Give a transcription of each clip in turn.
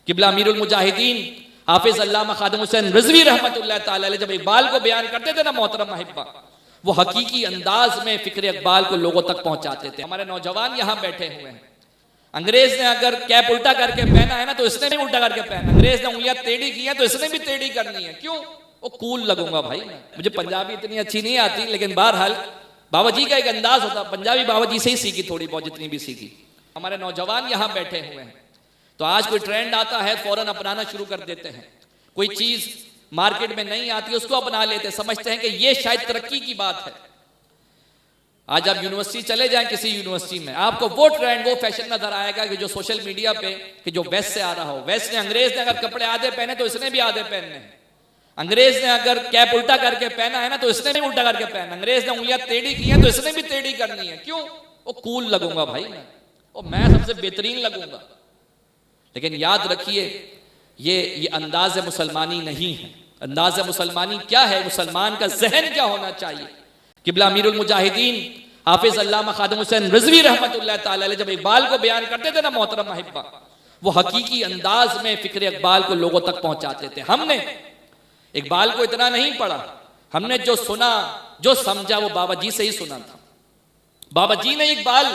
किबला अमीरुल मुजाहिदीन हाफिज अल्लामा खादिम हुसैन रिजवी रहमतुल्लाह ताला अलैह जब इकबाल को बयान करते थे ना मोहतरम अहिब्बा, वो हकीकी अंदाज में फिक्र इकबाल को लोगों तक पहुंचाते थे। हमारे नौजवान यहाँ बैठे हुए हैं, अंग्रेज ने अगर कैप उल्टा करके पहना है ना तो इसने भी उल्टा करके पहना, अंग्रेज ने उंगलियां टेढ़ी की है तो इसने भी टेढ़ी करनी है। क्यों? वो कूल लगूंगा भाई। मुझे पंजाबी इतनी अच्छी नहीं आती, लेकिन बहरहाल बाबा जी का एक अंदाज होता, पंजाबी बाबा जी से ही सीखी थोड़ी बहुत, जितनी भी सीखी। हमारे नौजवान यहाँ बैठे हुए हैं, तो आज कोई ट्रेंड आता है फौरन अपनाना शुरू कर देते हैं। कोई चीज मार्केट में नहीं आती उसको अपना लेते, समझते हैं कि ये शायद तरक्की की बात है। आज आप यूनिवर्सिटी चले जाएं, किसी यूनिवर्सिटी में आपको वो ट्रेंड, वो फैशन नजर आएगा कि जो सोशल मीडिया पे कि जो वेस्ट से आ रहा हो। वेस्ट ने, अंग्रेज ने अगर कपड़े आधे पहने तो इसने भी आधे पहनने हैं। अंग्रेज ने अगर कैप उल्टा करके पहना है ना तो इसने भी उल्टा करके पहना, अंग्रेज ने उंगलियां टेढ़ी की हैं तो इसने भी टेढ़ी करनी है। क्यों? वो कूल लगूंगा भाई मैं, और मैं सबसे बेहतरीन लगूंगा। लेकिन याद रखिए ये अंदाज मुसलमानी नहीं है। अंदाज मुसलमानी क्या है? मुसलमान का जहन क्या होना चाहिए? किबला अमीरुल मुजाहिदीन हाफिज अल्लामा खादिम हुसैन रिजवी रहमतुल्लाह ताला अलैह जब इकबाल को बयान करते थे ना मोहतरम अहिब्बा, वो हकीकी अंदाज में फिक्र इकबाल को लोगों तक पहुंचाते थे। हमने इकबाल को इतना नहीं पढ़ा, हमने जो सुना, जो समझा, वो बाबा जी से ही सुना था। बाबा जी ने इकबाल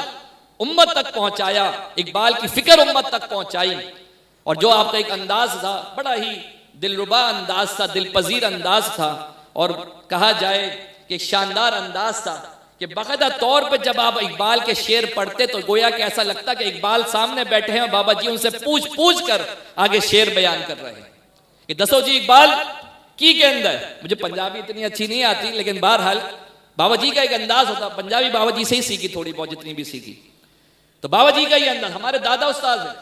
उम्मत तक पहुंचाया, इकबाल की फिक्र उम्मत तक पहुंचाई। और जो आपका एक अंदाज था, बड़ा ही दिलरुबा अंदाज था, दिलपजीर अंदाज था, और कहा जाए कि शानदार अंदाज था कि बाकायदा तौर पे जब आप इकबाल के शेर पढ़ते तो गोया कि ऐसा लगता कि इकबाल सामने बैठे हैं और बाबा जी उनसे पूछ पूछ कर आगे शेर बयान कर रहे हैं कि दसो जी इकबाल की के अंदर। मुझे पंजाबी इतनी अच्छी नहीं आती, लेकिन बहरहाल बाबा जी का एक अंदाज होता, पंजाबी बाबा जी से ही सीखी थोड़ी बहुत, जितनी भी सीखी। तो बाबा जी का ही अंदाज, हमारे दादा उस्ताद है,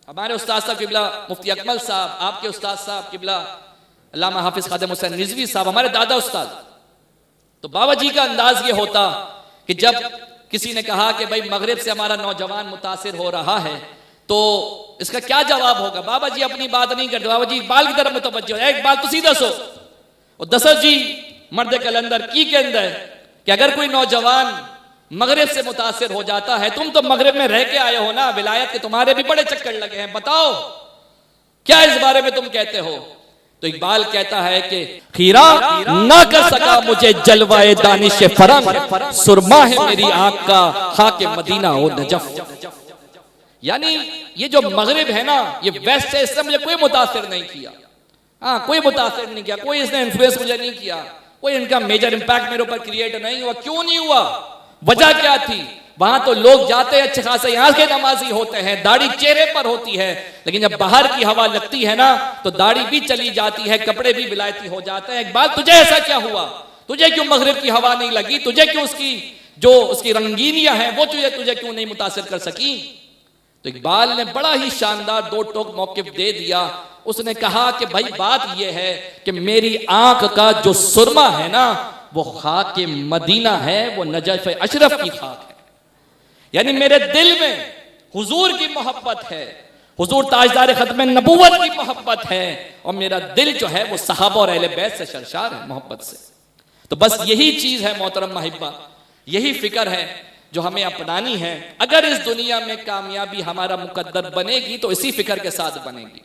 हमारे उस्ताद साहब किबला मुफ्ती अकमल साहब, आपके उस्ताद साहब किबला अल्लामा हाफिज खादिम हुसैन रिजवी साहब, हमारे दादा उस्ताद। तो बाबा जी का अंदाज ये होता कि जब किसी ने कहा कि भाई मगरिब से हमारा नौजवान मुतासिर हो रहा है तो इसका क्या जवाब होगा, बाबा जी अपनी बात नहीं करते, बाबा जी इकबाल की तरफ मुतवज्जो है। इकबाल तुसी दसो, और दसो जी मर्द कलंदर की के अंदर कि अगर कोई नौजवान मगरिब से मुतासिर हो जाता है, तुम तो मगरिब में रह के आए हो ना, विलायत के तुम्हारे भी बड़े चक्कर लगे हैं, बताओ क्या इस बारे में तुम कहते हो। तो इकबाल कहता है कि खीरा ना कर सका मुझे जलवाए दानिश फरंग, सुरमा है मेरी आंख का खाके मदीना ओ नजफ। यानी ये जो मगरिब है ना, ये वेस्ट से, इससे मुझे कोई मुतासिर नहीं किया। हाँ, कोई मुतासिर नहीं किया, कोई इसने इन्फ्लुएंस मुझे नहीं किया, कोई इनका मेजर इंपैक्ट मेरे ऊपर क्रिएट नहीं हुआ। क्यों नहीं हुआ? वजह क्या थी? वहां तो लोग जाते हैं अच्छे खासे, यहाँ के नमाजी होते हैं, दाढ़ी चेहरे पर होती है, लेकिन जब बाहर की हवा लगती है ना तो दाढ़ी भी चली जाती है, कपड़े भी विलायती हो जाते हैं। इकबाल तुझे ऐसा क्या हुआ? तुझे क्यों मगरिब की हवा नहीं लगी? तुझे क्यों उसकी जो उसकी रंगीनियां हैं वो तुझे क्यों नहीं मुतासिर कर सकी? तो इकबाल ने बड़ा ही शानदार दो टोक मौक़िफ़ दे दिया। उसने कहा कि भाई बात यह है कि मेरी आंख का जो सुरमा है ना वो खाक मदीना है, वो नजफ अशरफ की खाक है। यानी मेरे दिल में हुजूर की मोहब्बत है, हुजूर ताजदार खत्म नबूवत की मोहब्बत है, और मेरा दिल जो है वो सहाबा और अहले बैत से सरशार है मोहब्बत से। तो बस यही चीज है मोहतरम अहिब्बा, यही फिक्र है जो हमें अपनानी है। अगर इस दुनिया में कामयाबी हमारा मुकद्दर बनेगी तो इसी फिक्र के साथ बनेगी।